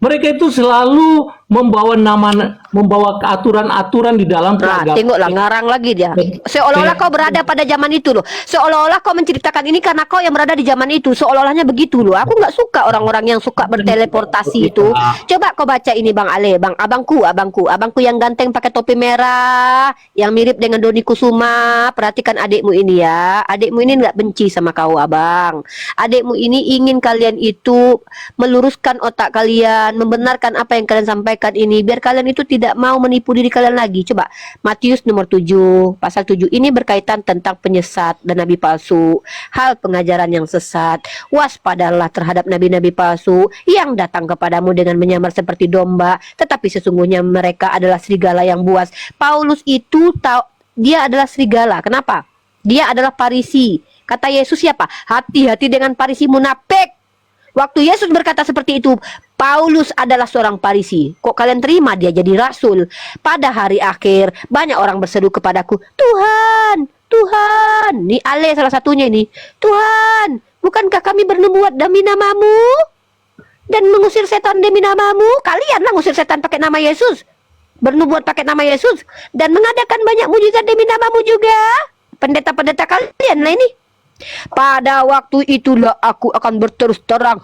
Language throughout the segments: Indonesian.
Mereka itu selalu membawa aturan-aturan di dalam Nah, peragama. tengoklah ngarang lagi dia. Seolah-olah kau berada pada zaman itu loh. Seolah-olah kau menceritakan ini karena kau yang berada di zaman itu. Seolah-olahnya begitu loh. Aku nggak suka orang-orang yang suka berteleportasi itu. Coba kau baca ini Bang Ale, abangku yang ganteng pakai topi merah, yang mirip dengan Doni Kusuma. Perhatikan adikmu ini ya. Adikmu ini nggak benci sama kau, Abang. Adikmu ini ingin kalian itu meluruskan otak kalian, membenarkan apa yang kalian sampaikan ini, biar kalian itu tidak mau menipu diri kalian lagi. Coba Matius nomor 7 pasal 7 ini berkaitan tentang penyesat dan nabi palsu, hal pengajaran yang sesat. Waspadalah terhadap nabi-nabi palsu yang datang kepadamu dengan menyamar seperti domba, tetapi sesungguhnya mereka adalah serigala yang buas. Paulus itu tahu dia adalah serigala. Kenapa? Dia adalah Farisi. Kata Yesus siapa? Hati-hati dengan Farisi munafik. Waktu Yesus berkata seperti itu, Paulus adalah seorang Farisi. Kok kalian terima dia jadi rasul? Pada hari akhir, banyak orang berseru kepadaku, Tuhan, Tuhan. Nih Ale salah satunya ini. Tuhan, bukankah kami bernubuat demi namamu? Dan mengusir setan demi namamu? Kalianlah ngusir setan pakai nama Yesus. Bernubuat pakai nama Yesus. Dan mengadakan banyak mujizat demi namamu juga. Pendeta-pendeta kalian lah ini. Pada waktu itulah aku akan berterus terang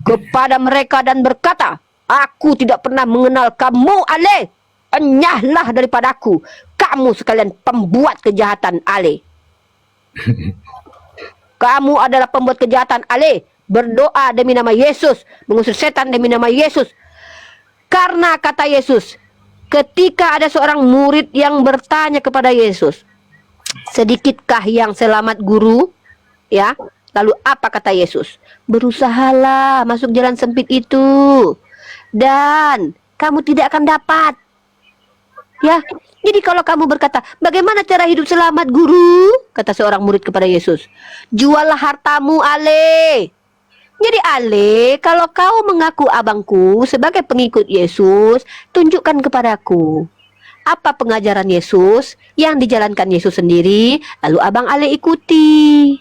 kepada mereka dan berkata, aku tidak pernah mengenal kamu Ale. Enyahlah daripadaku, kamu sekalian pembuat kejahatan Ale. Kamu adalah pembuat kejahatan Ale. Berdoa demi nama Yesus, mengusir setan demi nama Yesus. Karena kata Yesus, ketika ada seorang murid yang bertanya kepada Yesus, sedikitkah yang selamat guru? Ya. Lalu apa kata Yesus? Berusahalah masuk jalan sempit itu, dan kamu tidak akan dapat. Ya. Jadi kalau kamu berkata, bagaimana cara hidup selamat guru? Kata seorang murid kepada Yesus, juallah hartamu Ale. Jadi Ale, kalau kau mengaku abangku sebagai pengikut Yesus, tunjukkan kepadaku apa pengajaran Yesus yang dijalankan Yesus sendiri, lalu abang Ale ikuti.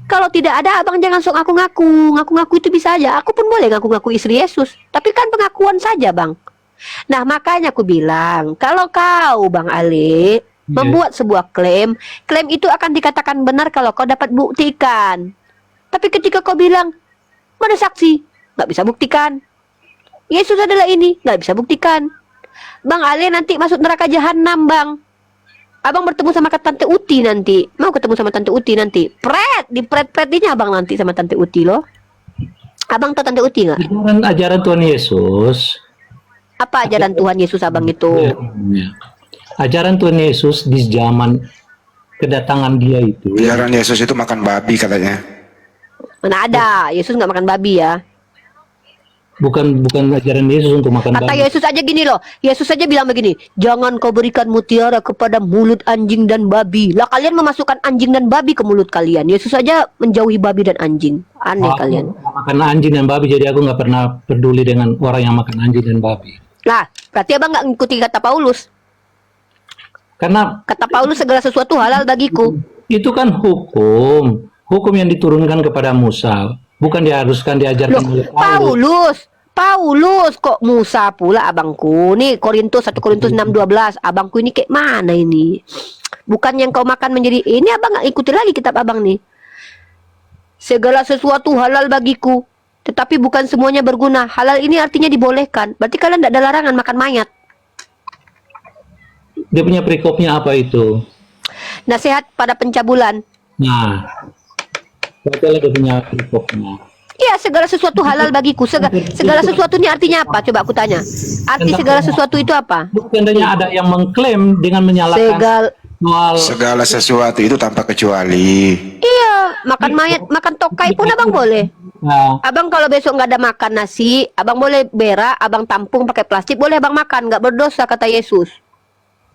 Kalau tidak ada, abang jangan sok ngaku-ngaku. Ngaku-ngaku itu bisa aja. Aku pun boleh ngaku-ngaku istri Yesus. Tapi kan pengakuan saja, Bang. Nah, makanya aku bilang, kalau kau, Bang Ale, membuat sebuah klaim, klaim itu akan dikatakan benar kalau kau dapat buktikan. Tapi ketika kau bilang, mana saksi? Nggak bisa buktikan. Yesus adalah ini, nggak bisa buktikan. Bang Ale nanti masuk neraka jahanam, Bang. Abang bertemu sama Tante Uti nanti. Mau ketemu sama Tante Uti nanti. Dipret-pretinya Abang nanti sama Tante Uti loh. Abang tahu Tante Uti nggak? Ajaran Tuhan Yesus. Apa ajaran Tuhan Yesus Abang itu? Ajaran Tuhan Yesus di zaman kedatangan dia itu. Ajaran Yesus itu makan babi katanya. Mana ada? Yesus nggak makan babi ya. Bukan ajaran Yesus untuk makan Kata babi. Yesus aja gini loh. Yesus aja bilang begini, jangan kau berikan mutiara kepada mulut anjing dan babi. Lah kalian memasukkan anjing dan babi ke mulut kalian. Yesus aja menjauhi babi dan anjing. Aneh kalian. Makan anjing dan babi, jadi aku nggak pernah peduli dengan orang yang makan anjing dan babi. Lah, berarti abang nggak ngikuti kata Paulus. Karena Kata Paulus segala sesuatu halal bagiku. itu kan hukum yang diturunkan kepada Musa. Bukan diharuskan diajarkan Loh, oleh Paulus. Paulus kok Musa pula abangku. Nih Korintus 1 Korintus 6:12. Abangku ini kayak mana ini? Bukan yang kau makan menjadi ini, abang nggak ikuti lagi kitab abang nih. Segala sesuatu halal bagiku, tetapi bukan semuanya berguna. Halal ini artinya dibolehkan. Berarti kalian tidak ada larangan makan mayat. Dia punya perikopnya apa itu? Nasihat pada pencabulan. Nah, bacalah dia punya perikopnya. Iya, segala sesuatu halal bagiku. Segala sesuatu ini artinya apa? Coba aku tanya. Arti segala sesuatu itu apa? Bukannya ada yang mengklaim dengan menyalahkan Segala sesuatu itu tanpa kecuali. Iya, makan mayat, makan tokai pun abang boleh. Nah, Abang kalau besok nggak ada makan nasi, abang boleh berak, abang tampung pakai plastik, boleh abang makan, nggak berdosa kata Yesus.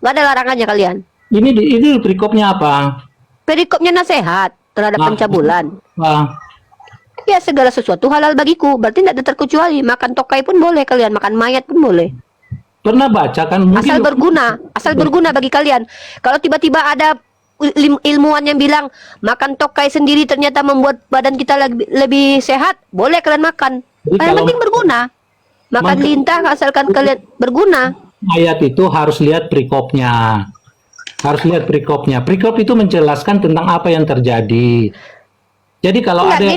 Nggak ada larangannya kalian. ini perikopnya apa? Perikopnya nasihat terhadap pencabulan. Nah, Ya segala sesuatu halal bagiku, berarti tidak ada terkecuali. Makan tokai pun boleh kalian, makan mayat pun boleh. pernah baca kan? Asal berguna bagi kalian. Kalau tiba-tiba ada ilmuwan yang bilang makan tokai sendiri ternyata membuat badan kita lebih sehat, boleh kalian makan. Jadi Yang kalau- penting berguna. Makan lintah asalkan kalian berguna. Ayat itu harus lihat perikopnya. Harus lihat perikopnya. Perikop itu menjelaskan tentang apa yang terjadi. Jadi kalau Enggak, ada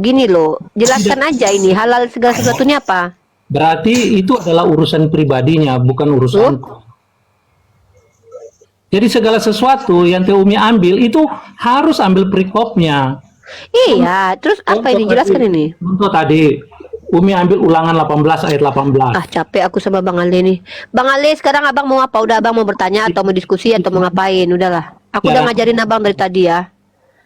gini loh. Jelaskan aja ini halal segala sesuatunya apa? berarti itu adalah urusan pribadinya, bukan urusan. Jadi segala sesuatu yang Teh Umi ambil itu harus ambil perikopnya. Iya, terus apa ini? Jelaskan ini. Contoh tadi Umi ambil Ulangan 18 ayat 18. Ah, capek aku sama Bang Ale nih. Bang Ale, sekarang abang mau apa? Udah abang mau bertanya atau mau diskusi atau mau ngapain? Udahlah. Aku Ya. udah ngajarin abang dari tadi ya.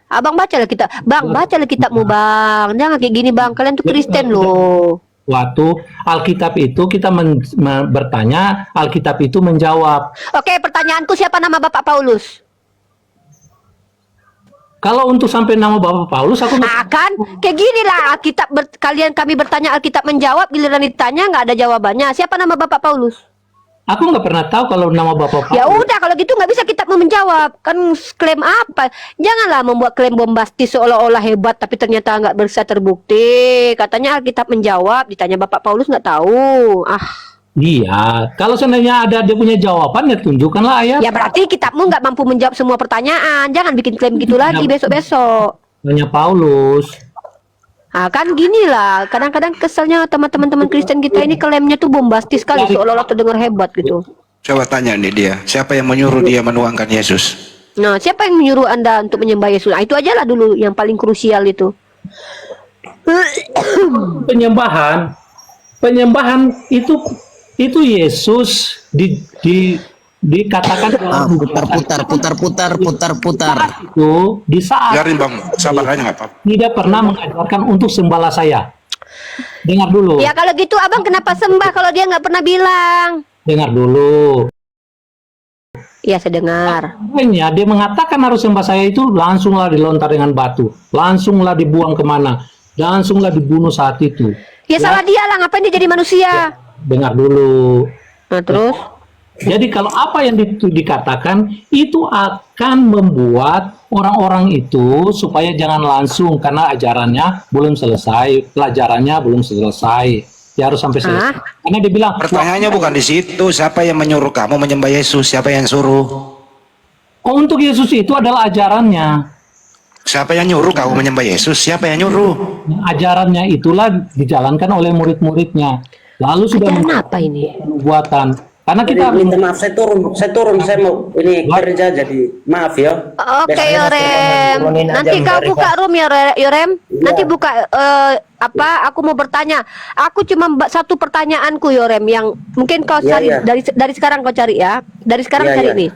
Abang baca lah kitab. Bang, baca lah kitabmu, Bang. Jangan kayak gini, Bang. Kalian tuh Kristen loh. Waktu Alkitab itu kita bertanya, Alkitab itu menjawab. Oke, pertanyaanku siapa nama Bapak Paulus? Kalau untuk sampai nama Bapak Paulus, aku nggak- Kan kayak gini lah kami bertanya Alkitab menjawab, giliran ditanya nggak ada jawabannya. Siapa nama Bapak Paulus? aku nggak pernah tahu kalau nama Bapak Paulus. Ya udah kalau gitu nggak bisa kita mau menjawab. Kan klaim apa? Janganlah membuat klaim bombastis seolah-olah hebat tapi ternyata nggak bisa terbukti. Katanya Alkitab menjawab, ditanya Bapak Paulus nggak tahu. Ah, Iya, kalau seandainya ada dia punya jawaban ya tunjukkanlah ayat. ya berarti kitabmu nggak mampu menjawab semua pertanyaan. Jangan bikin klaim gitu lagi besok-besok. Tanya Paulus. Ah, kan gini lah. Kadang-kadang keselnya teman-teman Kristen kita ini klaimnya tuh bombastis sekali seolah-olah terdengar hebat gitu. Coba tanya nih dia, siapa yang menyuruh dia menuangkan Yesus? Nah, siapa yang menyuruh Anda untuk menyembah Yesus? Nah, itu aja lah dulu yang paling krusial itu. Penyembahan itu Yesus dikatakan putar. itu di saat Biarin bang, sabar aja nggak apa-apa. tidak pernah mengajarkan untuk sembahlah saya. Dengar dulu, Ya kalau gitu abang kenapa sembah kalau dia nggak pernah bilang? dengar dulu. Iya saya dengar. Makanya dia mengatakan harus sembah saya itu langsunglah dilontar dengan batu, langsunglah dibuang kemana, langsunglah dibunuh saat itu. Ya salah dia lah, ngapain dia jadi manusia? Dengar dulu. Nah terus? Jadi kalau apa yang dikatakan itu akan membuat orang-orang itu supaya jangan langsung karena ajarannya belum selesai, pelajarannya belum selesai. Ya harus sampai selesai. Karena dia bilang, Pertanyaannya bukan di situ, siapa yang menyuruh kamu menyembah Yesus? Siapa yang suruh? oh untuk Yesus itu adalah ajarannya. Siapa yang nyuruh kamu menyembah Yesus? Siapa yang nyuruh? Ajarannya itulah dijalankan oleh murid-muridnya. Lalu sudah Ajaran apa ini? buatan. Karena kita Minta maaf, saya turun, saya mau ini kerja jadi maaf ya. Oke Besok saya Yorem, turunin aja nanti kau dari buka room ya Yorem. Nanti buka apa? Aku mau bertanya. Aku cuma satu pertanyaanku Yorem yang mungkin kau Iya, cari iya. dari sekarang kau cari ya. Dari sekarang Iya, cari iya. nih.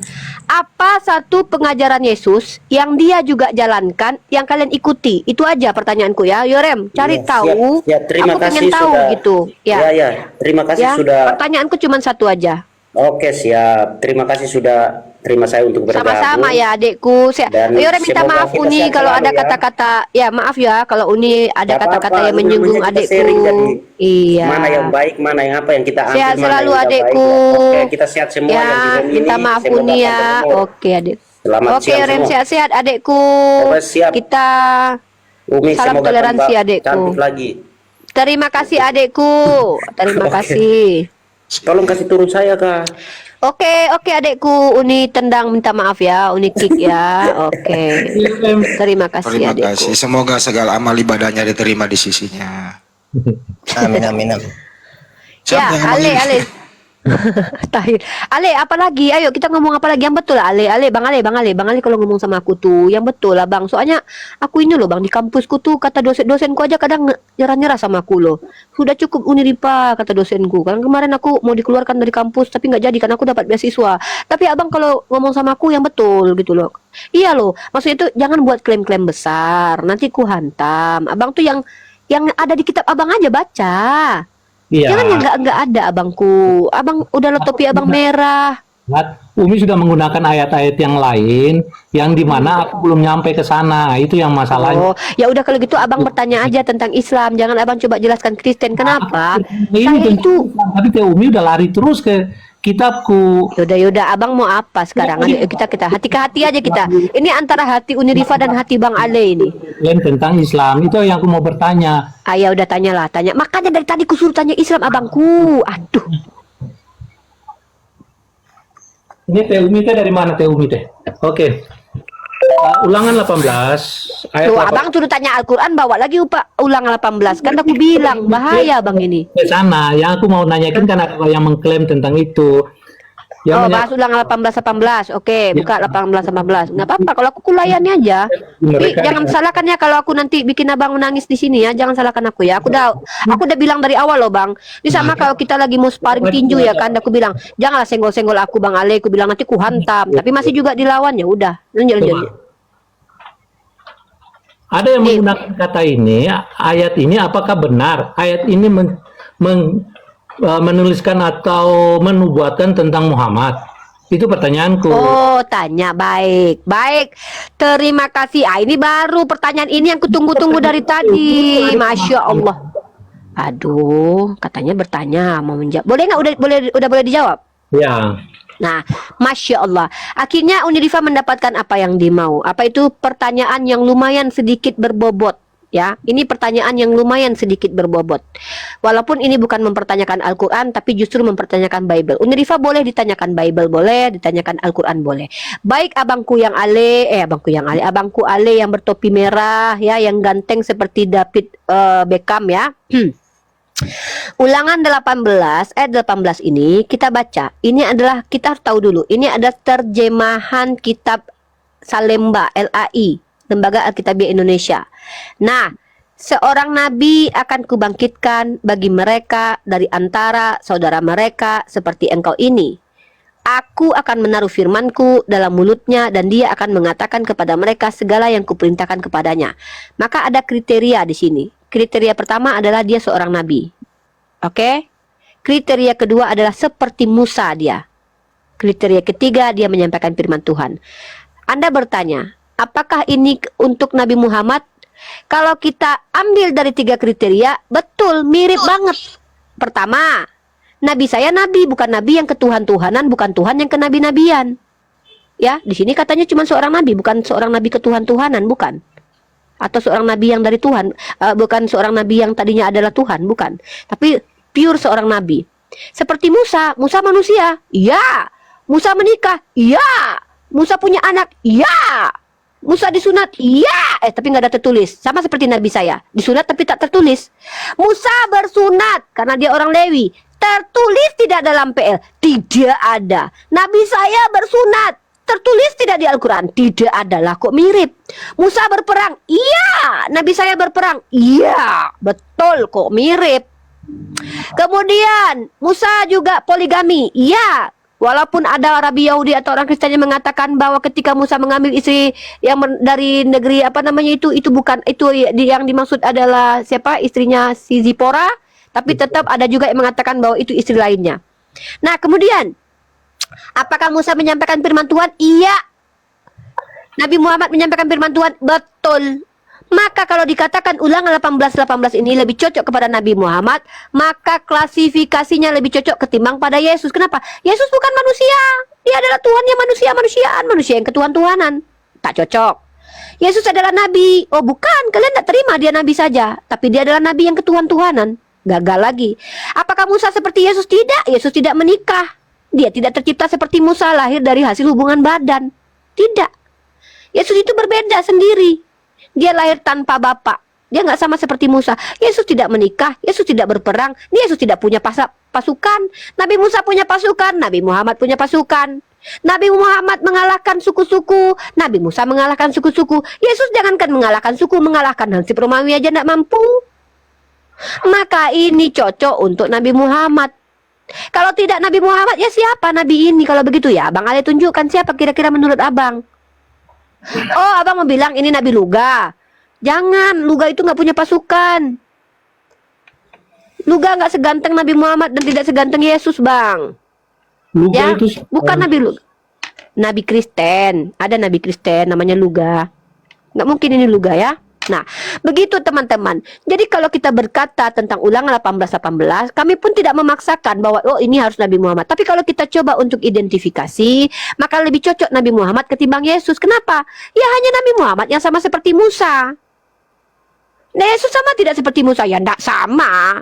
Apa satu pengajaran Yesus yang dia juga jalankan yang kalian ikuti? Itu aja pertanyaanku ya Yorem. Cari Iya, tahu. siap. Terima Aku pengen kasih tahu sudah. gitu. Ya. Ya, terima kasih Ya. sudah. Pertanyaanku cuma satu aja. Oke, siap. Terima kasih sudah terima saya untuk bergabung. Sama-sama ya adikku. Dan Yore minta semoga maaf kita Uni sehat kalau selalu ada ya. kata-kata ya maaf ya kalau Uni ada Gak kata-kata apa-apa, yang ini menyinggung namanya kita adikku. sharing, jadi Iya. Mana yang baik, mana yang apa yang kita ambil, Sehat mana selalu yang tidak adikku. baik. Oke, kita sehat semua yang di Ya, room minta ini. maaf Semoga Uni ya. panjang umur. Oke adik. Selamat Oke siang Rem semua. sehat-sehat adikku. Oke, siap. Kita Umi, salam semoga toleransi tambah adikku. cantik lagi. Terima kasih adikku. Terima Oke. kasih. Tolong kasih turun saya, Kak. Oke adikku Uni tendang minta maaf ya Uni kick ya. Oke. Terima kasih Terima adikku. kasih. Semoga segala amal ibadahnya diterima di sisinya. Amin. Siapa yang Ya, Ale, memanggil? Ale. Tahir. Ale, apa lagi? Ayo kita ngomong apa lagi yang betul lah, Ale. Bang Ale kalau ngomong sama aku tuh yang betul lah, Bang. Soalnya aku ini loh, Bang, di kampusku tuh kata dosenku aja kadang nyerah-nyerah sama aku loh. Sudah cukup Uniripa kata dosenku. Kan kemarin aku mau dikeluarkan dari kampus tapi nggak jadi karena aku dapat beasiswa. Tapi Abang kalau ngomong sama aku yang betul gitu loh. Iya loh. Maksudnya itu jangan buat klaim-klaim besar. Nanti ku hantam. Abang tuh yang ada di kitab Abang aja baca. Iya. Jangan yang nggak ada abangku. Abang udah lo topi abang merah. Umi sudah menggunakan ayat-ayat yang lain yang dimana aku belum nyampe ke sana. Itu yang masalahnya. Oh, ya udah kalau gitu abang bertanya aja tentang Islam. Jangan abang coba jelaskan Kristen. Kenapa? Ini Saya tentang itu Islam, tapi Teh Umi udah lari terus ke kitabku. Yaudah, abang mau apa sekarang? Ayo kita hati ke hati aja kita. Ini antara hati Unirifa dan hati Bang Ale ini. Klaim tentang Islam itu yang aku mau bertanya. Ayah udah tanyalah, tanya. Makanya dari tadi ku suruh tanya Islam abangku. Aduh. Ini Teh Umi teh dari mana Teh Umi teh? Oke. Ulangan 18 ayat Tuh, 8 abang suruh tanya Al-Quran, bawa lagi ulangan 18. Kan aku bilang, bahaya bang ini. ke sana. Yang aku mau nanyakin kan ada yang mengklaim tentang itu. Yang Oh, bahas ulangan 18. Oke, buka 18. Nggak apa-apa, kalau aku kulayani aja. Tapi jangan salahkan ya kalau aku nanti bikin abang menangis di sini ya. Jangan salahkan aku ya. Aku udah bilang dari awal loh bang. Ini sama kalau kita lagi mau sparring tinju ya kan. Aku bilang, janganlah senggol-senggol aku Bang Ale. Aku bilang nanti ku hantam. Tapi masih juga dilawan ya udah. Lanjut. Ada yang menggunakan kata ini, ayat ini apakah benar? Ayat ini menuliskan atau menubuatkan tentang Muhammad? Itu pertanyaanku. Oh, tanya baik. Terima kasih. Ini baru pertanyaan ini yang kutunggu-tunggu dari tadi. Masya Allah. Aduh, katanya bertanya mau menjawab. Boleh nggak? Udah boleh dijawab? Ya. Nah, Masya Allah. Akhirnya Unirifa mendapatkan apa yang dimau. Apa itu? Pertanyaan yang lumayan sedikit berbobot. Ya, ini pertanyaan yang lumayan sedikit berbobot. Walaupun ini bukan mempertanyakan Al-Quran, tapi justru mempertanyakan Bible. Unirifa boleh ditanyakan Bible, boleh ditanyakan Al-Quran, boleh. Baik abangku Ale yang bertopi merah, ya, yang ganteng seperti David Beckham, ya. Ulangan 18 ayat 18 ini kita baca. Ini adalah, kita harus tahu dulu, ini ada terjemahan kitab Salemba LAI, Lembaga Alkitabiah Indonesia. Nah, seorang nabi akan kubangkitkan bagi mereka dari antara saudara mereka seperti engkau ini. Aku akan menaruh firmanku dalam mulutnya dan dia akan mengatakan kepada mereka segala yang kuperintahkan kepadanya. Maka ada kriteria di sini. Kriteria pertama adalah dia seorang nabi. Oke? Kriteria kedua adalah seperti Musa dia. Kriteria ketiga dia menyampaikan firman Tuhan. Anda bertanya, apakah ini untuk Nabi Muhammad? Kalau kita ambil dari 3 kriteria, betul, mirip banget. Pertama, nabi saya nabi, bukan nabi yang ketuhan-tuhanan, bukan Tuhan yang kenabi-nabian. Ya, di sini katanya cuma seorang nabi, bukan seorang nabi ketuhan-tuhanan, bukan. Atau seorang nabi yang dari Tuhan, bukan seorang nabi yang tadinya adalah Tuhan, bukan. Tapi pure seorang nabi. Seperti Musa manusia, iya. Musa menikah, iya. Musa punya anak, iya. Musa disunat, iya. Tapi nggak ada tertulis. Sama seperti nabi saya, disunat tapi tak tertulis. Musa bersunat karena dia orang Lewi, tertulis tidak dalam PL, tidak ada. Nabi saya bersunat, tertulis tidak di Al-Quran, tidak adalah, kok mirip. Musa berperang, iya. Nabi saya berperang, iya. Betul, kok mirip. Kemudian Musa juga poligami, iya. Walaupun ada Arabi Yahudi atau orang Kristen yang mengatakan bahwa ketika Musa mengambil istri yang dari negeri apa namanya itu bukan itu, yang dimaksud adalah siapa, istrinya si Zipora, tapi tetap ada juga yang mengatakan bahwa itu istri lainnya. Nah, kemudian apakah Musa menyampaikan firman Tuhan? Iya. Nabi Muhammad menyampaikan firman Tuhan? Betul. Maka kalau dikatakan ulangan 18 ini lebih cocok kepada Nabi Muhammad, maka klasifikasinya lebih cocok ketimbang pada Yesus. Kenapa? Yesus bukan manusia. Dia adalah Tuhan yang manusia-manusiaan, manusia yang ketuhan-tuhanan. Tak cocok. Yesus adalah nabi. Oh bukan, kalian tak terima dia nabi saja, tapi dia adalah nabi yang ketuhan-tuhanan. Gagal lagi. Apakah Musa seperti Yesus? Tidak. Yesus tidak menikah. Dia tidak tercipta seperti Musa, lahir dari hasil hubungan badan. Tidak. Yesus itu berbeda sendiri. Dia lahir tanpa bapak. Dia nggak sama seperti Musa. Yesus tidak menikah. Yesus tidak berperang. Yesus tidak punya pasukan. Nabi Musa punya pasukan. Nabi Muhammad punya pasukan. Nabi Muhammad mengalahkan suku-suku. Nabi Musa mengalahkan suku-suku. Yesus jangankan mengalahkan suku, mengalahkan Hansip Romawi aja tidak mampu. Maka ini cocok untuk Nabi Muhammad. Kalau tidak Nabi Muhammad, ya siapa Nabi ini? Kalau begitu ya Abang Ale tunjukkan siapa kira-kira menurut Abang. Oh, Abang mau bilang ini Nabi Luga. Jangan, Luga itu nggak punya pasukan. Luga nggak seganteng Nabi Muhammad dan tidak seganteng Yesus, Bang. Luga Ya, itu bukan Nabi Luga. Nabi Kristen, ada Nabi Kristen namanya Luga. Nggak mungkin ini Luga ya. Nah, begitu teman-teman. Jadi kalau kita berkata tentang Ulangan 18:18, kami pun tidak memaksakan bahwa oh ini harus Nabi Muhammad. Tapi kalau kita coba untuk identifikasi, maka lebih cocok Nabi Muhammad ketimbang Yesus. Kenapa? Ya hanya Nabi Muhammad yang sama seperti Musa. Nah, Yesus sama tidak seperti Musa? Ya tidak sama.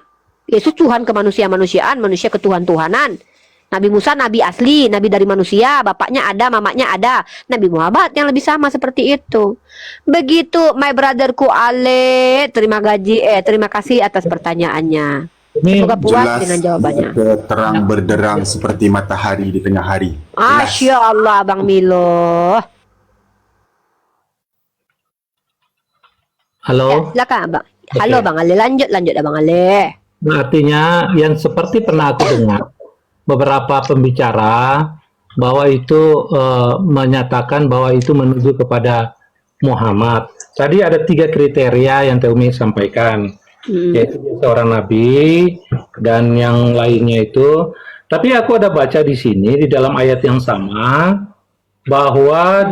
Yesus Tuhan kemanusia-manusiaan, manusia ketuhan-tuhanan. Nabi Musa nabi asli, nabi dari manusia, bapaknya ada, mamanya ada. Nabi Muhammad yang lebih sama seperti itu. Begitu my brotherku Ale, terima kasih atas pertanyaannya. Ini Semoga puas Jelas dengan jawabannya. terang berderang seperti matahari di tengah hari. Masya Allah Bang Milo. Ya, halo. silakan Bang. Halo Bang Ale, lanjut Bang Ale. Artinya yang seperti pernah aku dengar beberapa pembicara bahwa itu menyatakan bahwa itu menuju kepada Muhammad. Tadi ada 3 kriteria yang Teumi sampaikan, yaitu dia seorang nabi dan yang lainnya itu. Tapi aku ada baca di sini di dalam ayat yang sama bahwa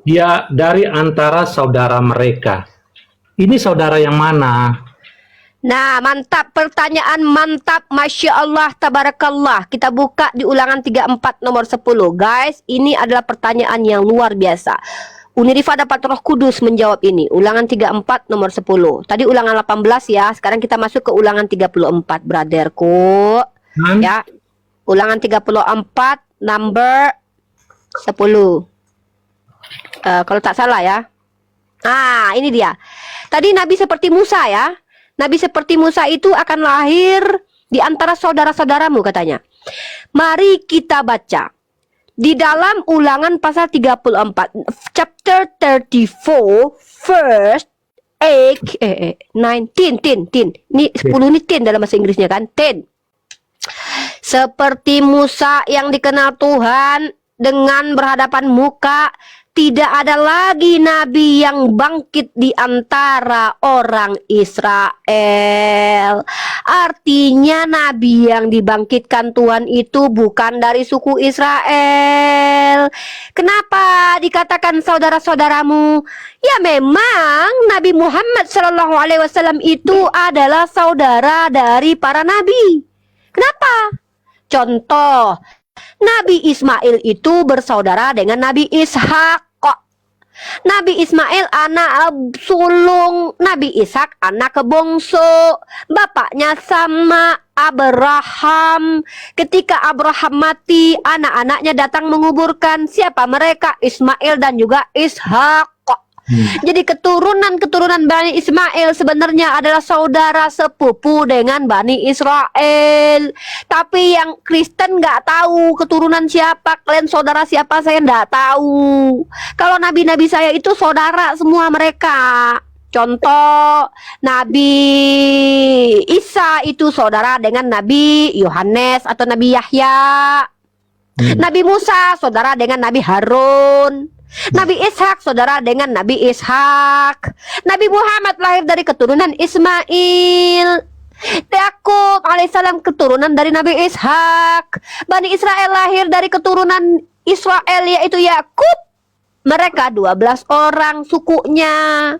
dia dari antara saudara mereka. Ini saudara yang mana? Nah, mantap pertanyaan, mantap, Masya Allah, Tabarakallah. Kita buka di Ulangan 34 nomor 10. Guys, ini adalah pertanyaan yang luar biasa. Unirifa dapat Roh Kudus menjawab ini. Ulangan 34 nomor 10. Tadi Ulangan 18 ya, sekarang kita masuk ke Ulangan 34, brotherku. Ya, Ulangan 34 number 10. Kalau tak salah ya. Ah, ini dia. Tadi Nabi seperti Musa ya. Nabi seperti Musa itu akan lahir di antara saudara-saudaramu katanya. Mari kita baca. Di dalam Ulangan pasal 34, chapter 34, verse 10. Ini 10 ini 10 dalam bahasa Inggrisnya kan? 10. Seperti Musa yang dikenal Tuhan dengan berhadapan muka, tidak ada lagi nabi yang bangkit di antara orang Israel. Artinya nabi yang dibangkitkan Tuhan itu bukan dari suku Israel. Kenapa dikatakan saudara-saudaramu? Ya memang Nabi Muhammad SAW itu adalah saudara dari para nabi. Kenapa? Contoh, Nabi Ismail itu bersaudara dengan Nabi Ishak. Nabi Ismail anak sulung, Nabi Ishak anak kebongso. Bapaknya sama, Abraham. Ketika Abraham mati, anak-anaknya datang menguburkan. Siapa mereka? Ismail dan juga Ishak. Jadi keturunan Bani Ismail sebenarnya adalah saudara sepupu dengan Bani Israel. Tapi yang Kristen nggak tahu keturunan siapa, kalian saudara siapa, saya nggak tahu. Kalau nabi-nabi saya itu saudara semua mereka. Contoh, Nabi Isa itu saudara dengan Nabi Yohanes atau Nabi Yahya. Nabi Musa saudara dengan Nabi Harun. Nabi Ishak saudara dengan Nabi Ishak. Nabi Muhammad lahir dari keturunan Ismail. Yakub alaihissalam keturunan dari Nabi Ishak. Bani Israel lahir dari keturunan Israel yaitu Yakub. Mereka 12 orang sukunya.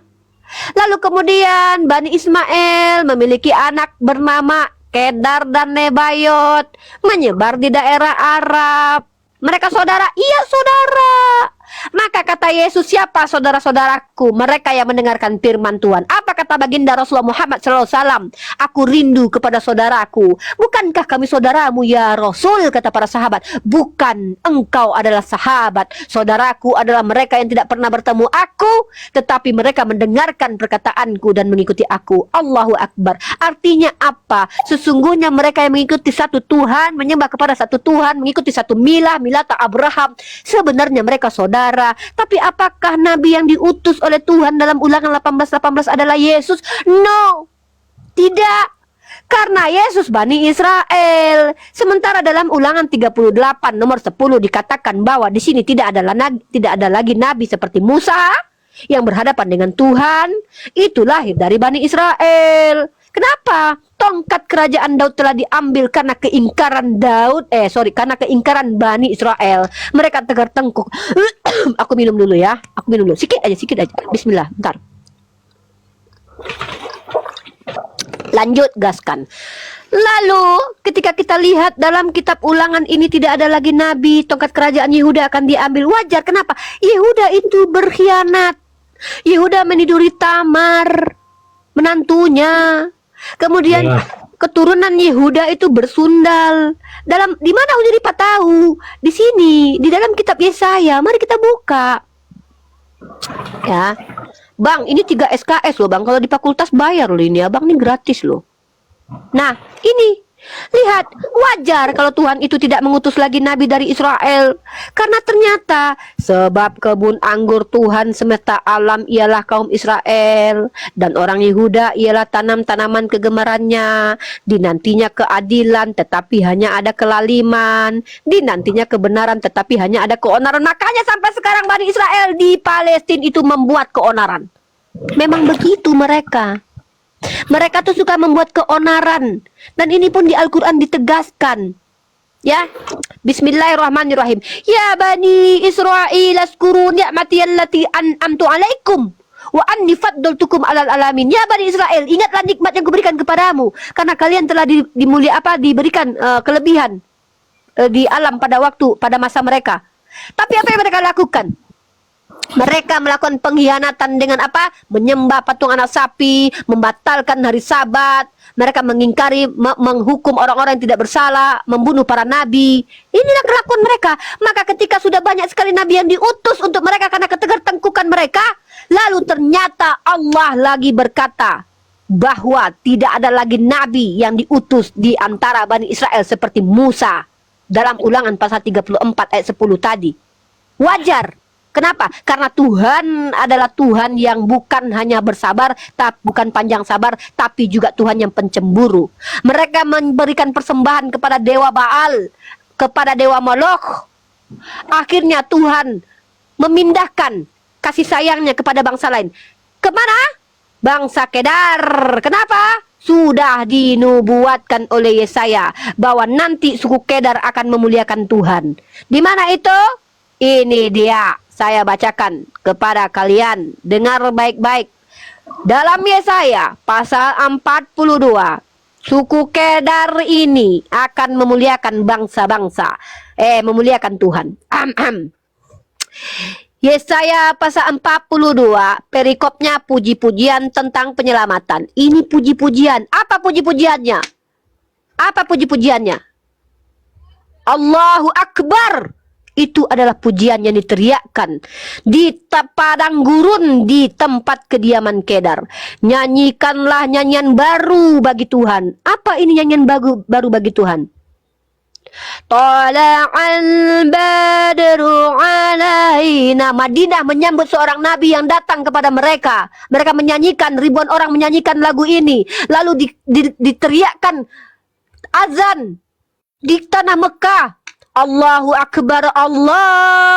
Lalu kemudian Bani Ismail memiliki anak bernama Kedar dan Nebayot, menyebar di daerah Arab. Mereka saudara? Iya saudara. Maka kata Yesus, siapa saudara-saudaraku? Mereka yang mendengarkan firman Tuhan. Apa kata baginda Rasulullah Muhammad SAW? Aku rindu kepada saudaraku. Bukankah kami saudaramu ya Rasul? Kata para sahabat. Bukan, engkau adalah sahabat. Saudaraku adalah mereka yang tidak pernah bertemu aku, tetapi mereka mendengarkan perkataanku dan mengikuti aku. Allahu Akbar. Artinya apa? Sesungguhnya mereka yang mengikuti satu Tuhan, menyembah kepada satu Tuhan, mengikuti satu milah Abraham, sebenarnya mereka saudara. Tapi apakah nabi yang diutus oleh Tuhan dalam Ulangan 18:18 adalah Yesus? No, tidak. Karena Yesus Bani Israel. Sementara dalam Ulangan 38 nomor 10 dikatakan bahwa di sini tidak ada lagi nabi seperti Musa yang berhadapan dengan Tuhan. Itu lahir dari Bani Israel. Kenapa? Tongkat kerajaan Daud telah diambil karena keingkaran karena keingkaran Bani Israel. Mereka tegar tengkuk. Aku minum dulu ya. Aku minum dulu. Sedikit aja. Bismillah, bentar. Lanjut, gaskan. Lalu ketika kita lihat dalam kitab Ulangan ini tidak ada lagi nabi, tongkat kerajaan Yehuda akan diambil. Wajar, kenapa? Yehuda itu berkhianat. Yehuda meniduri Tamar, menantunya. Kemudian keturunan Yehuda itu bersundal. Di mana Udiripa tahu? Di sini, di dalam kitab Yesaya. Mari kita buka. Ya. Bang, ini 3 SKS loh, Bang. Kalau di fakultas bayar loh ini, Abang, ini gratis loh. Nah, ini lihat, wajar kalau Tuhan itu tidak mengutus lagi nabi dari Israel, karena ternyata sebab kebun anggur Tuhan semesta alam ialah kaum Israel, dan orang Yehuda ialah tanam-tanaman kegemarannya. Dinantinya keadilan tetapi hanya ada kelaliman, dinantinya kebenaran tetapi hanya ada keonaran. Makanya sampai sekarang Bani Israel di Palestina itu membuat keonaran. Memang begitu mereka. Mereka tuh suka membuat keonaran. Dan ini pun di Al-Quran ditegaskan. Ya, Bismillahirrahmanirrahim. Ya Bani Israel, askuru ni'mati allati an'amtu alaikum wa anni faddaltukum alal alamin. Ya Bani Israel, ingatlah nikmat yang kuberikan kepadamu, karena kalian telah diberikan kelebihan di alam pada masa mereka. Tapi apa yang mereka lakukan? Mereka melakukan pengkhianatan dengan apa? Menyembah patung anak sapi, membatalkan hari Sabat. Mereka mengingkari, menghukum orang-orang yang tidak bersalah, membunuh para nabi. Inilah kelakuan mereka. Maka ketika sudah banyak sekali nabi yang diutus untuk mereka karena ketegar-tengkukan mereka, lalu ternyata Allah lagi berkata bahwa tidak ada lagi nabi yang diutus di antara Bani Israel seperti Musa dalam Ulangan pasal 34 ayat 10 tadi. Wajar. Kenapa? Karena Tuhan adalah Tuhan yang bukan hanya bersabar, bukan panjang sabar, tapi juga Tuhan yang pencemburu. Mereka memberikan persembahan kepada dewa Baal, kepada dewa Moloch. Akhirnya Tuhan memindahkan kasih sayangnya kepada bangsa lain. Kemana? Bangsa Kedar. Kenapa? Sudah dinubuatkan oleh Yesaya bahwa nanti suku Kedar akan memuliakan Tuhan. Di mana itu? Ini dia. Saya bacakan kepada kalian, dengar baik-baik. Dalam Yesaya pasal 42, suku Kedar ini akan memuliakan bangsa-bangsa, memuliakan Tuhan. Yesaya pasal 42, perikopnya puji-pujian tentang penyelamatan. Ini puji-pujian. Apa puji-pujiannya? Apa puji-pujiannya? Allahu Akbar. Itu adalah pujian yang diteriakkan di padang gurun di tempat kediaman Kedar. Nyanyikanlah nyanyian baru bagi Tuhan. Apa ini nyanyian baru bagi Tuhan? Tala'al badru alaina. Madinah menyambut seorang nabi yang datang kepada mereka. Mereka menyanyikan, ribuan orang menyanyikan lagu ini. Lalu diteriakkan azan di tanah Mekah. Allahu Akbar, Allahu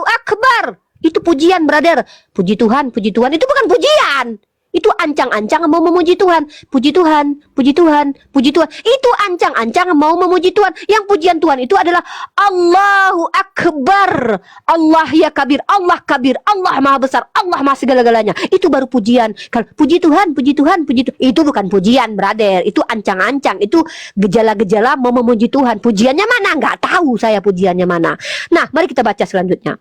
Akbar. Itu pujian, brother. Puji Tuhan, puji Tuhan. Itu bukan pujian. Itu ancang-ancang mau memuji Tuhan. Puji Tuhan, puji Tuhan, puji Tuhan. Itu ancang-ancang mau memuji Tuhan. Yang pujian Tuhan itu adalah Allahu Akbar. Allah ya kabir, Allah kabir, Allah maha besar, Allah maha segala-galanya. Itu baru pujian. Kalau puji Tuhan, puji Tuhan, puji Tuhan. Itu bukan pujian, brother. Itu ancang-ancang. Itu gejala-gejala mau memuji Tuhan. Pujiannya mana? Nggak tahu saya pujiannya mana. Nah, mari kita baca selanjutnya.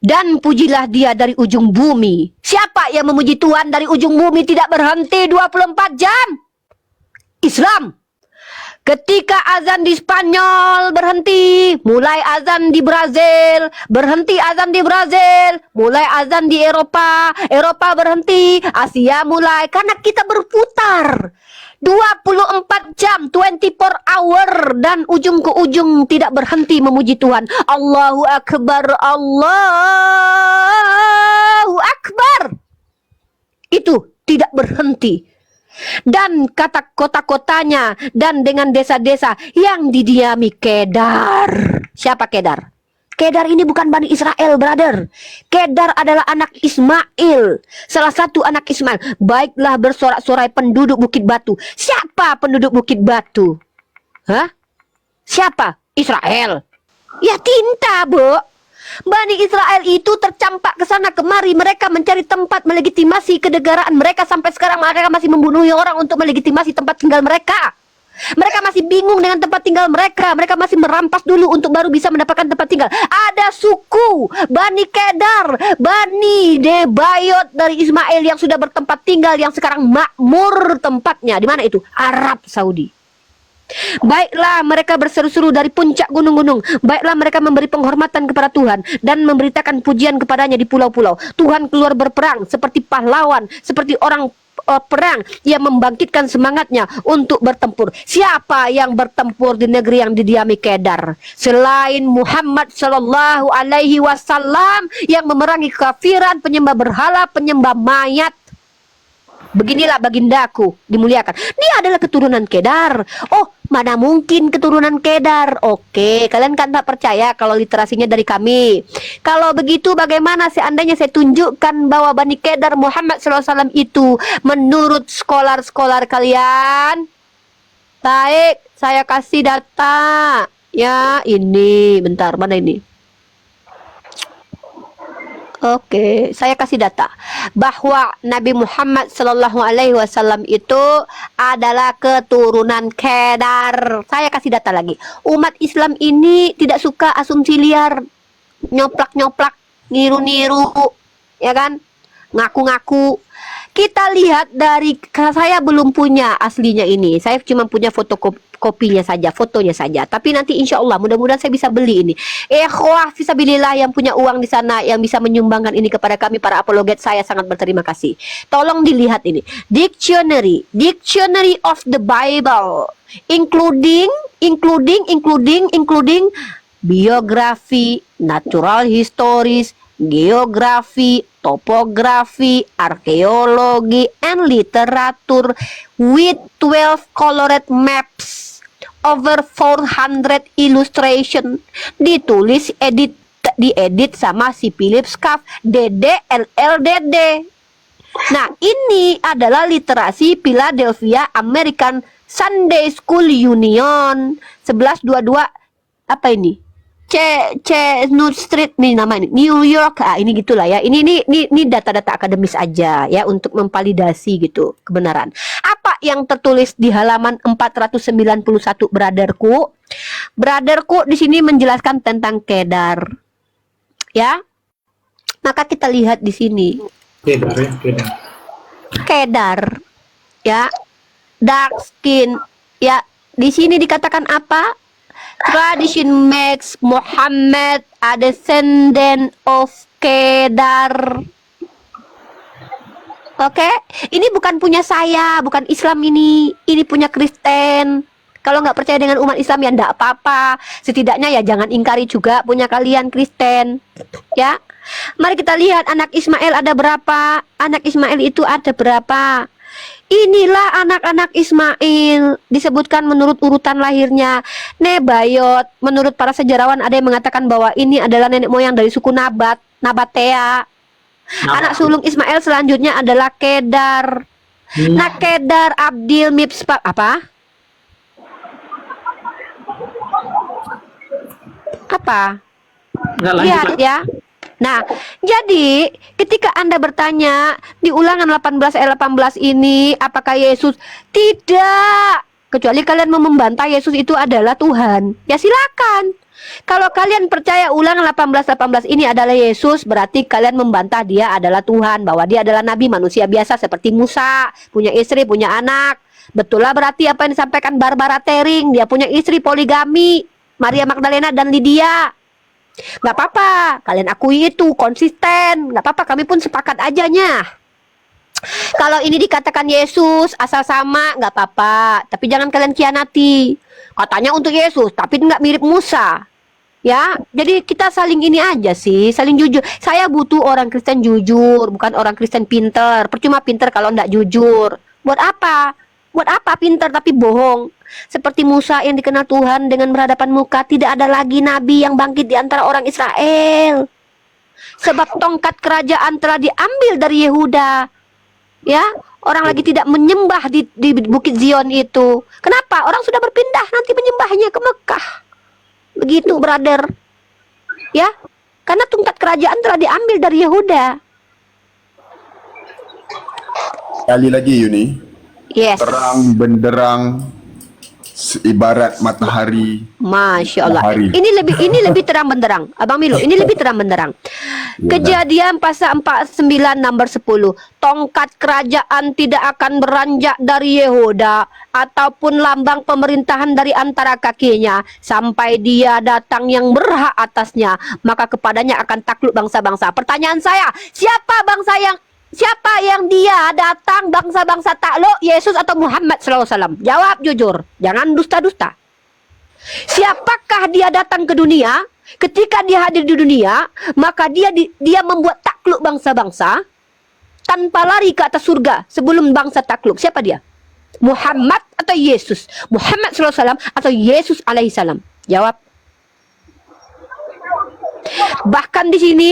Dan pujilah dia dari ujung bumi. Siapa yang memuji Tuhan dari ujung bumi tidak berhenti 24 jam? Islam. Ketika azan di Spanyol berhenti, mulai azan di Brazil, berhenti azan di Brazil, mulai azan di Eropa, Eropa berhenti, Asia mulai, karena kita berputar 24 jam, 24 hour, dan ujung ke ujung tidak berhenti memuji Tuhan. Allahu Akbar, Allahu Akbar. Itu tidak berhenti. Dan kata kota-kotanya dan dengan desa-desa yang didiami Kedar. Siapa Kedar? Kedar ini bukan Bani Israel, brother. Kedar adalah anak Ismail. Salah satu anak Ismail. Baiklah bersorak-sorai penduduk Bukit Batu. Siapa penduduk Bukit Batu? Hah? Siapa? Israel. Ya tinta, Bu. Bani Israel itu tercampak ke sana kemari, mereka mencari tempat melegitimasi kenegaraan mereka. Sampai sekarang mereka masih membunuh orang untuk melegitimasi tempat tinggal mereka. Mereka masih bingung dengan tempat tinggal mereka. Mereka masih merampas dulu untuk baru bisa mendapatkan tempat tinggal. Ada suku Bani Kedar, Bani Nebayot dari Ismail yang sudah bertempat tinggal, yang sekarang makmur tempatnya. Di mana itu? Arab Saudi. Baiklah mereka berseru-seru dari puncak gunung-gunung. Baiklah mereka memberi penghormatan kepada Tuhan dan memberitakan pujian kepadanya di pulau-pulau. Tuhan keluar berperang seperti pahlawan, seperti orang perang yang membangkitkan semangatnya untuk bertempur. Siapa yang bertempur di negeri yang didiami Kedar selain Muhammad Sallallahu Alaihi Wasallam yang memerangi kafiran, penyembah berhala, penyembah mayat? Beginilah bagindaku dimuliakan. Dia adalah keturunan Kedar. Oh, mana mungkin keturunan Kedar? Oke, kalian kan tak percaya kalau literasinya dari kami. Kalau begitu bagaimana seandainya saya tunjukkan bahwa Bani Kedar Muhammad SAW itu menurut skolar-skolar kalian? Baik, saya kasih data. Ya, ini. Bentar, mana ini? Oke, saya kasih data bahwa Nabi Muhammad Sallallahu Alaihi Wasallam itu adalah keturunan Kedar. Saya kasih data lagi. Umat Islam ini tidak suka asumsi liar, nyoplak-nyoplak, niru-niru, ya kan? Ngaku-ngaku. Kita lihat dari, saya belum punya aslinya ini. Saya cuma punya fotokopinya saja, fotonya saja. Tapi nanti insya Allah mudah-mudahan saya bisa beli ini. Ikhwah fisabilillah yang punya uang di sana yang bisa menyumbangkan ini kepada kami para apologet, saya sangat berterima kasih. Tolong dilihat ini. Dictionary of the Bible, including biografi, natural histories, geografi, topografi, arkeologi, and literatur with 12 colored maps, over 400 illustration, diedit sama si Philip Schaff, DD. Nah, ini adalah literasi Philadelphia American Sunday School Union 1122. Apa ini? New Street nih nama ini, New York. Ini gitulah ya. Ini data-data akademis aja ya untuk memvalidasi gitu kebenaran. Apa yang tertulis di halaman 491 brotherku? Brotherku di sini menjelaskan tentang Kedar. Ya. Maka kita lihat di sini. Kedar. Ya. Dark skin. Ya, di sini dikatakan apa? Tradition makes Muhammad a descendant of Kedar. Oke, ini bukan punya saya, bukan Islam ini punya Kristen. Kalau nggak percaya dengan umat Islam ya nggak apa-apa. Setidaknya ya jangan ingkari juga punya kalian Kristen. Ya, mari kita lihat anak Ismail ada berapa. Anak Ismail itu ada berapa? Inilah anak-anak Ismail, disebutkan menurut urutan lahirnya. Nebayot, menurut para sejarawan ada yang mengatakan bahwa ini adalah nenek moyang dari suku Nabatea. Anak sulung Ismail selanjutnya adalah Kedar. Nah, Kedar, Abdil, Mipspa, apa? Lihat ya. Nah, jadi ketika Anda bertanya di Ulangan 18 ayat 18 ini, apakah Yesus? Tidak. Kecuali kalian mau membantah Yesus itu adalah Tuhan. Ya silakan. Kalau kalian percaya Ulangan 18 ini adalah Yesus, berarti kalian membantah dia adalah Tuhan, bahwa dia adalah nabi manusia biasa seperti Musa, punya istri, punya anak. Betul lah berarti apa yang disampaikan Barbara Tering, dia punya istri poligami, Maria Magdalena dan Lydia. Gak apa-apa, kalian akui itu, konsisten. Gak apa-apa, kami pun sepakat ajanya. Kalau ini dikatakan Yesus asal sama, gak apa-apa. Tapi jangan kalian khianati. Katanya untuk Yesus, tapi gak mirip Musa. Ya, jadi kita saling ini aja sih, saling jujur. Saya butuh orang Kristen jujur, bukan orang Kristen pinter. Percuma pinter kalau gak jujur. Buat apa? Buat apa pinter tapi bohong? Seperti Musa yang dikenal Tuhan dengan berhadapan muka, tidak ada lagi nabi yang bangkit di antara orang Israel. Sebab tongkat kerajaan telah diambil dari Yehuda. Ya, orang lagi tidak menyembah di Bukit Zion itu. Kenapa? Orang sudah berpindah nanti menyembahnya ke Mekah. Begitu, brother. Ya, Karena tongkat kerajaan telah diambil dari Yehuda. Sekali lagi Yuni, Yes. terang benderang ibarat matahari. Masya Allah. Matahari. Ini lebih terang benderang. Abang Milo, ini lebih terang benderang. Kejadian pasal 49 nomor 10. Tongkat kerajaan tidak akan beranjak dari Yehuda ataupun lambang pemerintahan dari antara kakinya sampai dia datang yang berhak atasnya, maka kepadanya akan takluk bangsa-bangsa. Pertanyaan saya, siapa yang dia datang bangsa-bangsa takluk, Yesus atau Muhammad SAW? Jawab jujur, jangan dusta-dusta. Siapakah dia datang ke dunia? Ketika dia hadir di dunia, maka dia membuat takluk bangsa-bangsa tanpa lari ke atas surga sebelum bangsa takluk. Siapa dia? Muhammad atau Yesus? Muhammad SAW atau Yesus alaihissalam? Jawab. Bahkan di sini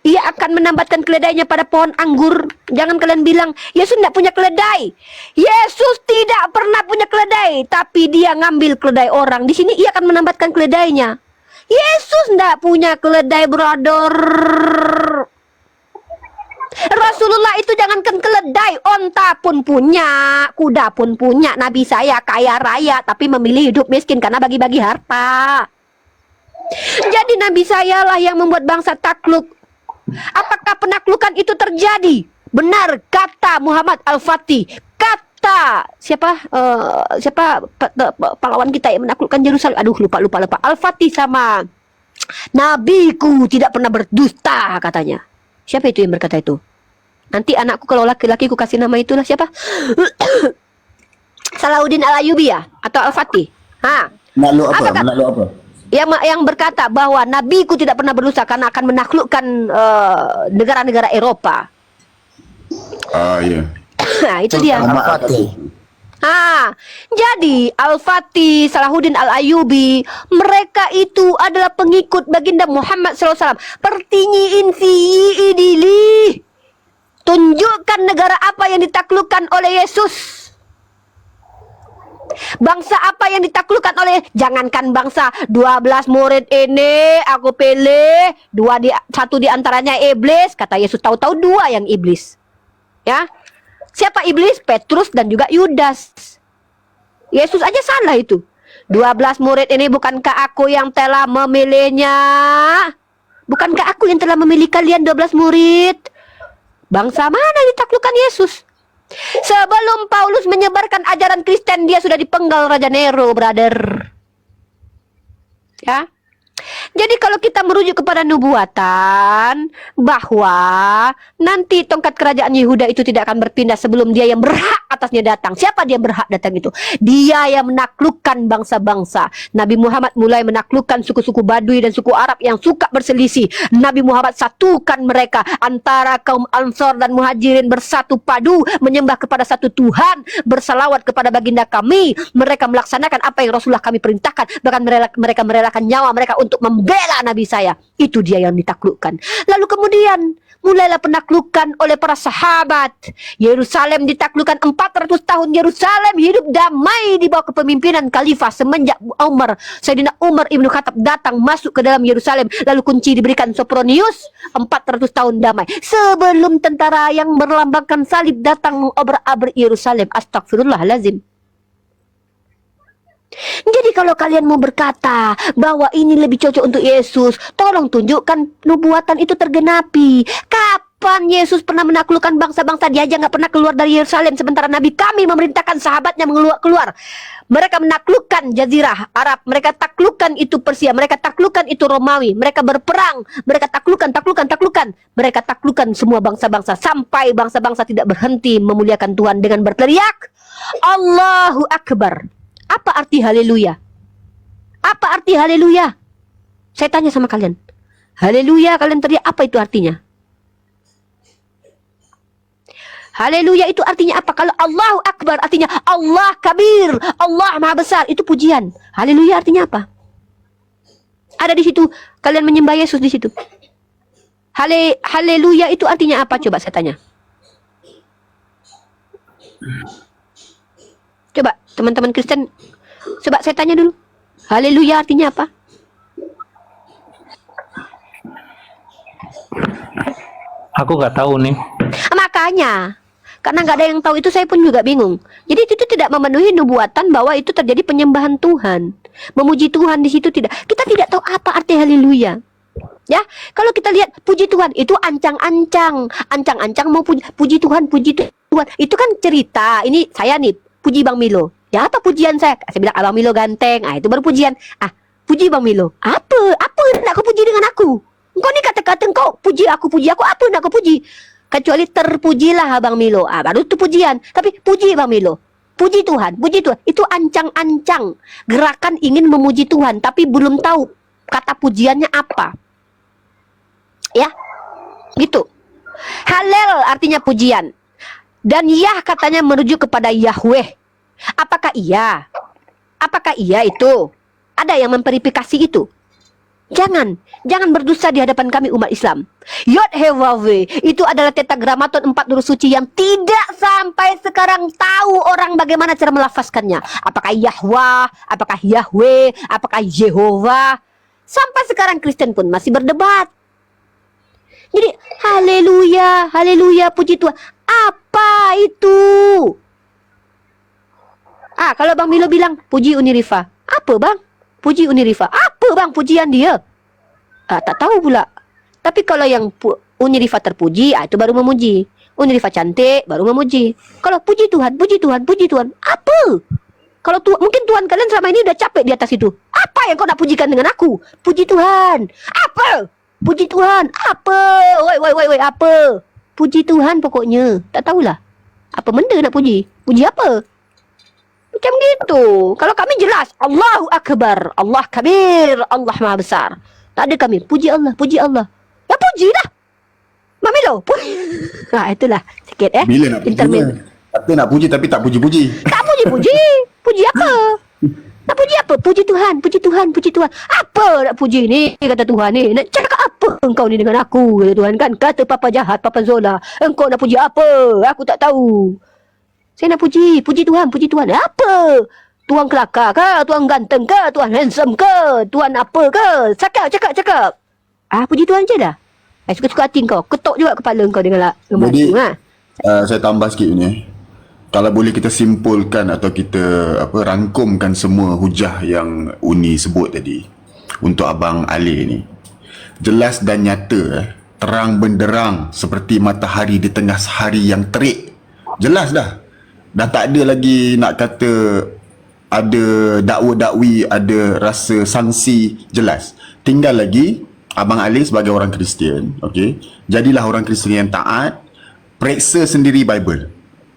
ia akan menambatkan keledainya pada pohon anggur. Jangan kalian bilang Yesus tidak punya keledai. Yesus tidak pernah punya keledai, tapi dia ngambil keledai orang. Di sini ia akan menambatkan keledainya. Yesus tidak punya keledai, brother. Rasulullah itu jangankan keledai, onta pun punya, kuda pun punya. Nabi saya kaya raya, tapi memilih hidup miskin karena bagi-bagi harta. Jadi Nabi saya lah yang membuat bangsa takluk. Apakah penaklukan itu terjadi? Benar kata Muhammad Al-Fatih. Kata siapa pahlawan kita yang menaklukkan Yerusalem? Aduh, lupa. Al-Fatih sama nabiku tidak pernah berdusta katanya. Siapa itu yang berkata itu? Nanti anakku kalau laki-laki ku kasih nama itulah siapa? Salahuddin Al-Ayyubi ya? Atau Al-Fatih? Menakluk apa? Yang berkata bahwa nabiku tidak pernah berdosa karena akan menaklukkan negara-negara Eropa. Iya. Nah, itu dia. Al-Fatih. Jadi Al-Fatih, Salahuddin Al-Ayyubi, mereka itu adalah pengikut baginda Muhammad SAW. Pertinyiin fi idili. Tunjukkan negara apa yang ditaklukkan oleh Yesus. Bangsa apa yang ditaklukkan oleh, jangankan bangsa 12 murid ini aku pilih, satu di antaranya iblis. Kata Yesus, tahu-tahu 2 yang iblis. Ya. Siapa iblis? Petrus dan juga Yudas. Yesus aja salah itu. 12 murid ini bukankah aku yang telah memilihnya? Bukankah aku yang telah memilih kalian 12 murid? Bangsa mana yang ditaklukkan Yesus? Sebelum Paulus menyebarkan ajaran Kristen, dia sudah dipenggal Raja Nero, brother. Ya. Jadi kalau kita merujuk kepada nubuatan bahwa nanti tongkat kerajaan Yehuda itu tidak akan berpindah sebelum dia yang berhak atasnya datang. Siapa dia yang berhak datang itu? Dia yang menaklukkan bangsa-bangsa. Nabi Muhammad mulai menaklukkan suku-suku Badui dan suku Arab yang suka berselisih. Nabi Muhammad satukan mereka antara kaum Ansor dan Muhajirin, bersatu padu menyembah kepada satu Tuhan, bersalawat kepada baginda kami. Mereka melaksanakan apa yang Rasulullah kami perintahkan, bahkan mereka merelakan nyawa mereka untuk membela Nabi saya. Itu dia yang ditaklukkan. Lalu kemudian mulailah penaklukan oleh para sahabat. Yerusalem ditaklukkan 400 tahun. Yerusalem hidup damai di bawah kepemimpinan khalifah semenjak Sayyidina Umar Ibn Khattab datang masuk ke dalam Yerusalem. Lalu kunci diberikan Sopronius. 400 tahun damai sebelum tentara yang berlambangkan salib datang mengobrak-abrik Yerusalem. Astagfirullahalazim. Jadi kalau kalian mau berkata bahwa ini lebih cocok untuk Yesus, tolong tunjukkan nubuatan itu tergenapi. Kapan Yesus pernah menaklukkan bangsa-bangsa? Dia aja nggak pernah keluar dari Yerusalem, sementara Nabi kami memerintahkan sahabatnya keluar. Mereka menaklukkan Jazirah Arab, mereka taklukkan itu Persia, mereka taklukkan itu Romawi, mereka berperang, mereka taklukkan, mereka taklukkan semua bangsa-bangsa sampai bangsa-bangsa tidak berhenti memuliakan Tuhan dengan berteriak Allahu Akbar. Apa arti haleluya? Apa arti haleluya? Saya tanya sama kalian. Haleluya, kalian teriak, apa itu artinya? Haleluya itu artinya apa? Kalau Allahu Akbar artinya Allah kabir, Allah maha besar, itu pujian. Haleluya artinya apa? Ada di situ, kalian menyembah Yesus di situ. Haleluya itu artinya apa? Coba saya tanya. Coba teman-teman Kristen, coba saya tanya dulu. Haleluya artinya apa? Aku nggak tahu nih. Makanya, karena nggak ada yang tahu itu, saya pun juga bingung. Jadi itu tidak memenuhi nubuatan bahwa itu terjadi penyembahan Tuhan, memuji Tuhan di situ tidak. Kita tidak tahu apa arti haleluya. Ya, kalau kita lihat puji Tuhan itu ancang-ancang mau puji Tuhan, puji Tuhan. Itu kan cerita. Ini saya nih puji Bang Milo. Ya apa pujian saya? Saya bilang Abang Milo ganteng. Ah itu baru pujian. Ah puji Bang Milo. Apa nak kau puji dengan aku? Engkau ni kata-kata engkau puji aku apa nak kau puji? Kecuali terpujilah Abang Milo. Ah baru itu pujian. Tapi puji Bang Milo. Puji Tuhan. Itu ancang-ancang. Gerakan ingin memuji Tuhan tapi belum tahu kata pujiannya apa. Ya, gitu. Halel artinya pujian. Dan Yah katanya merujuk kepada Yahweh. Apakah iya? Apakah iya itu? Ada yang memverifikasi itu? Jangan berdusta di hadapan kami umat Islam. Yod Hewawe itu adalah tetragramaton 4 huruf suci yang tidak sampai sekarang tahu orang bagaimana cara melafazkannya. Apakah Yahweh, apakah Yahweh, apakah Yehovah? Sampai sekarang Kristen pun masih berdebat. Jadi haleluya, puji Tuhan. Apa itu? Ah, kalau Bang Milo bilang puji Unirifa. Apa Bang? Puji Unirifa. Apa Bang pujian dia? Ah, tak tahu pula. Tapi kalau yang Unirifa terpuji, itu baru memuji. Unirifa cantik, baru memuji. Kalau puji Tuhan. Apa? Kalau mungkin Tuhan kalian selama ini udah capek di atas itu. Apa yang kau nak pujikan dengan aku? Puji Tuhan. Apa? Puji Tuhan. Apa? Woi, apa? Puji Tuhan pokoknya. Tak tahulah. Apa benda nak puji? Puji apa? Macam gitu. Kalau kami jelas, Allahu Akbar, Allah Kabir, Allah Maha Besar. Tak ada kami. Puji Allah. Ya puji lah. Mamilo. Nah, itulah sikit Bila nak puji? Kata nak puji tapi tak puji-puji. Tak puji-puji. Puji apa? Nak puji apa? Puji Tuhan. Apa nak puji ni? Kata Tuhan ni. Nak cakap apa engkau ni dengan aku? Kata Tuhan kan. Kata Papa jahat, Papa Zola. Engkau nak puji apa? Aku tak tahu. Saya nak puji Tuhan. Apa? Tuhan kelakar ke? Tuhan ganteng ke? Tuhan handsome ke? Tuhan apa ke? Cakap. Puji Tuhan je dah. Suka-suka hati kau. Ketok juga kepala kau dengan Jadi, ha? saya tambah sikit ni. Kalau boleh kita simpulkan atau kita rangkumkan semua hujah yang Uni sebut tadi untuk Abang Ali ni. Jelas dan nyata, terang benderang seperti matahari di tengah hari yang terik. Jelas dah. Dah tak ada lagi nak kata ada dakwa-dakwi, ada rasa sangsi, jelas. Tinggal lagi Abang Ali sebagai orang Kristian, okey. Jadilah orang Kristian yang taat, periksa sendiri Bible.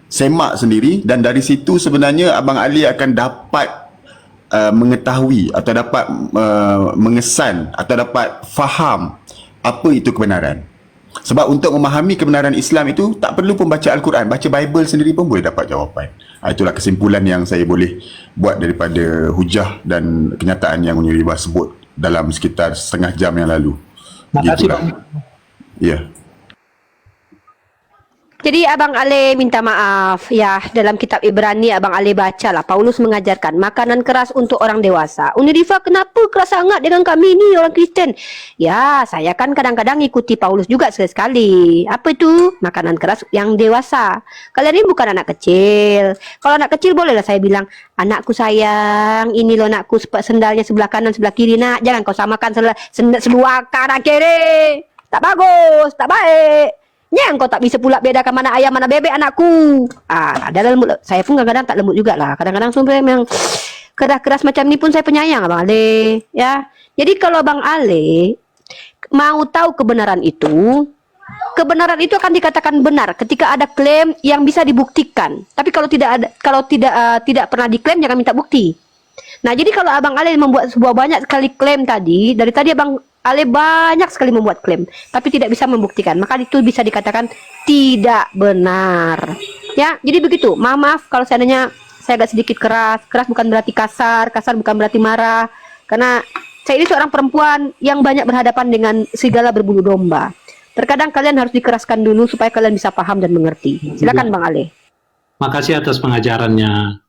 Semak sendiri, dan dari situ sebenarnya Abang Ali akan dapat mengetahui atau dapat mengesan atau dapat faham apa itu kebenaran. Sebab untuk memahami kebenaran Islam itu tak perlu pun baca Al-Quran, baca Bible sendiri pun boleh dapat jawapan. Itulah kesimpulan yang saya boleh buat daripada hujah dan kenyataan yang Uni Ribah sebut dalam sekitar setengah jam yang lalu. Terima kasih, Bang. Ya. Jadi Abang Ale minta maaf ya, dalam kitab Ibrani Abang Ale bacalah Paulus mengajarkan makanan keras untuk orang dewasa. Unirifa, kenapa keras sangat dengan kami ni orang Kristen? Ya, saya kan kadang-kadang ikuti Paulus juga sekali-sekali. Apa itu? Makanan keras yang dewasa. Kalian ini bukan anak kecil. Kalau anak kecil bolehlah saya bilang, anakku sayang, ini loh anakku, sendalnya sebelah kanan sebelah kiri nak. Jangan kau samakan sebelah kanan kiri. Tak bagus, tak baik. Yang kau tak bisa pula bedakan mana ayam mana bebek anakku. Dalam lembut. Saya pun kadang-kadang tak lembut jugalah. Kadang-kadang sampai memang keras-keras macam ni pun saya penyayang Abang Ale, ya. Jadi kalau Abang Ale mau tahu kebenaran itu akan dikatakan benar ketika ada klaim yang bisa dibuktikan. Tapi kalau tidak pernah diklaim, jangan minta bukti. Nah, jadi kalau Abang Ale membuat sebuah banyak sekali klaim tadi, dari tadi Abang Ale banyak sekali membuat klaim, tapi tidak bisa membuktikan, maka itu bisa dikatakan tidak benar. Ya, jadi begitu. Maaf kalau seandainya saya agak sedikit keras. Keras bukan berarti kasar, kasar bukan berarti marah. Karena saya ini seorang perempuan yang banyak berhadapan dengan segala berbulu domba. Terkadang kalian harus dikeraskan dulu supaya kalian bisa paham dan mengerti. Silakan Bang Ale. Makasih atas pengajarannya.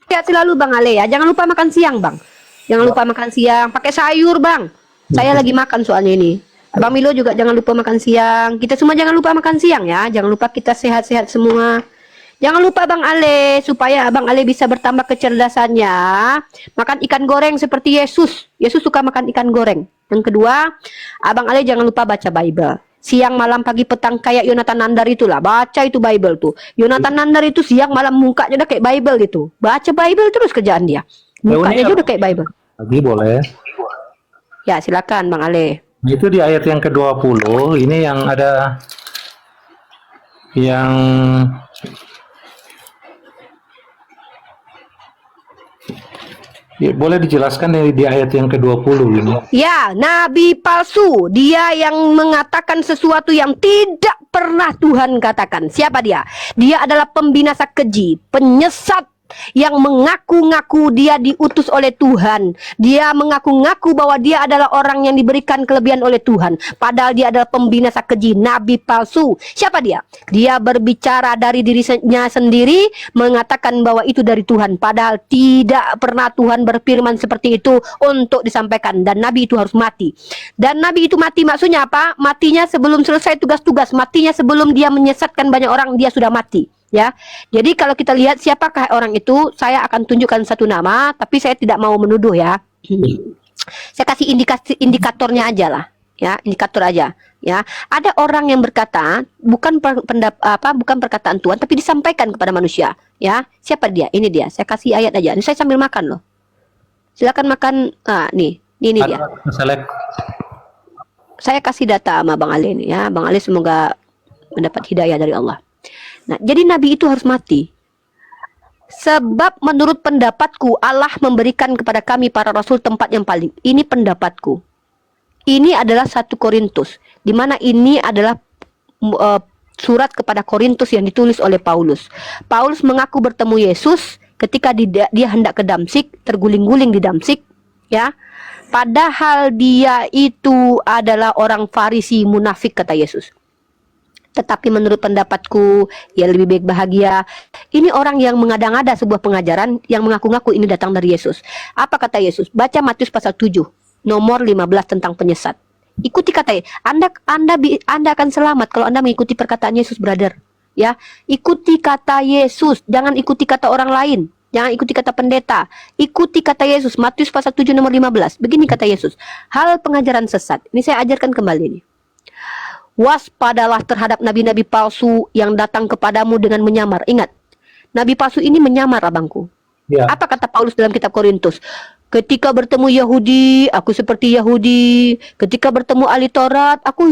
Sehat selalu Bang Ale ya. Jangan lupa makan siang Bang. Jangan lupa makan siang. Pakai sayur Bang. Saya lagi makan soalnya ini. Abang Milo juga jangan lupa makan siang. Kita semua jangan lupa makan siang ya. Jangan lupa kita sehat-sehat semua. Jangan lupa Bang Ale, supaya Abang Ale bisa bertambah kecerdasannya. Makan ikan goreng seperti Yesus. Yesus suka makan ikan goreng. Yang kedua, Abang Ale jangan lupa baca Bible. Siang, malam, pagi, petang kayak Yonatan Nandar itulah. Baca itu Bible tuh. Yonatan Nandar itu siang, malam mukanya udah kayak Bible gitu. Baca Bible terus kerjaan dia. Mukanya juga udah kayak Bible. Lagi boleh. Ya, silakan Bang Ale. Itu di ayat yang ke-20, ini yang ada yang boleh dijelaskan di ayat yang ke-20 ini. Ya, nabi palsu. Dia yang mengatakan sesuatu yang tidak pernah Tuhan katakan. Siapa dia? Dia adalah pembinasa keji, penyesat yang mengaku-ngaku dia diutus oleh Tuhan. Dia mengaku-ngaku bahwa dia adalah orang yang diberikan kelebihan oleh Tuhan. Padahal dia adalah pembinasa keji, nabi palsu. Siapa dia? Dia berbicara dari dirinya sendiri, mengatakan bahwa itu dari Tuhan. Padahal tidak pernah Tuhan berfirman seperti itu untuk disampaikan. Dan nabi itu harus mati. Dan nabi itu mati maksudnya apa? Matinya sebelum selesai tugas-tugas. Matinya sebelum dia menyesatkan banyak orang, dia sudah mati. Ya, jadi kalau kita lihat siapakah orang itu, saya akan tunjukkan satu nama, tapi saya tidak mau menuduh ya. Saya kasih indikatornya aja lah, ya, indikator aja. Ya, ada orang yang berkata bukan bukan perkataan Tuhan, tapi disampaikan kepada manusia. Ya, siapa dia? Ini dia. Saya kasih ayat aja. Ini saya sambil makan loh. Silakan makan. Nih, ini dia. Saya kasih data sama Bang Ali ini ya. Bang Ali semoga mendapat hidayah dari Allah. Nah, jadi nabi itu harus mati. Sebab menurut pendapatku Allah memberikan kepada kami para rasul tempat yang paling. Ini pendapatku. Ini adalah 1 Korintus, di mana ini adalah surat kepada Korintus yang ditulis oleh Paulus. Paulus mengaku bertemu Yesus ketika dia hendak ke Damsik, terguling-guling di Damsik, ya. Padahal dia itu adalah orang Farisi munafik, kata Yesus. Tetapi menurut pendapatku, ya lebih baik bahagia. Ini orang yang mengada-ngada sebuah pengajaran yang mengaku-ngaku ini datang dari Yesus. Apa kata Yesus? Baca Matius pasal 7, nomor 15 tentang penyesat. Ikuti kata Anda akan selamat kalau Anda mengikuti perkataan Yesus, brother. Ya, ikuti kata Yesus, jangan ikuti kata orang lain. Jangan ikuti kata pendeta. Ikuti kata Yesus. Matius pasal 7 nomor 15. Begini kata Yesus. Hal pengajaran sesat. Ini saya ajarkan kembali nih. Waspadalah terhadap nabi-nabi palsu yang datang kepadamu dengan menyamar. Ingat, nabi palsu ini menyamar, abangku. Ya. Apa kata Paulus dalam kitab Korintus? Ketika bertemu Yahudi, aku seperti Yahudi. Ketika bertemu ahli Taurat, aku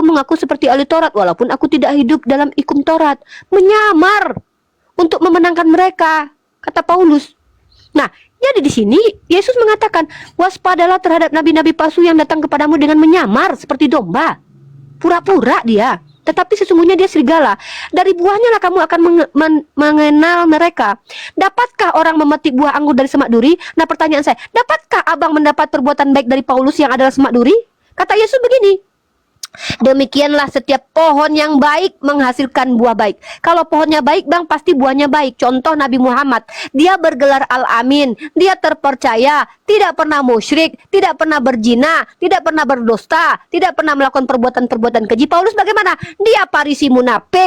mengaku seperti ahli Taurat walaupun aku tidak hidup dalam hukum Taurat. Menyamar untuk memenangkan mereka, kata Paulus. Nah, jadi di sini Yesus mengatakan, waspadalah terhadap nabi-nabi palsu yang datang kepadamu dengan menyamar seperti domba. Pura-pura dia, tetapi sesungguhnya dia serigala. Dari buahnya lah kamu akan mengenal mereka. Dapatkah orang memetik buah anggur dari semak duri? Nah, pertanyaan saya, dapatkah abang mendapat perbuatan baik dari Paulus yang adalah semak duri? Kata Yesus begini, demikianlah setiap pohon yang baik menghasilkan buah baik. Kalau pohonnya baik, bang, pasti buahnya baik. Contoh Nabi Muhammad, dia bergelar Al-Amin, dia terpercaya, tidak pernah musyrik, tidak pernah berzina, tidak pernah berdusta, tidak pernah melakukan perbuatan-perbuatan keji. Paulus bagaimana? Dia Farisi munafik.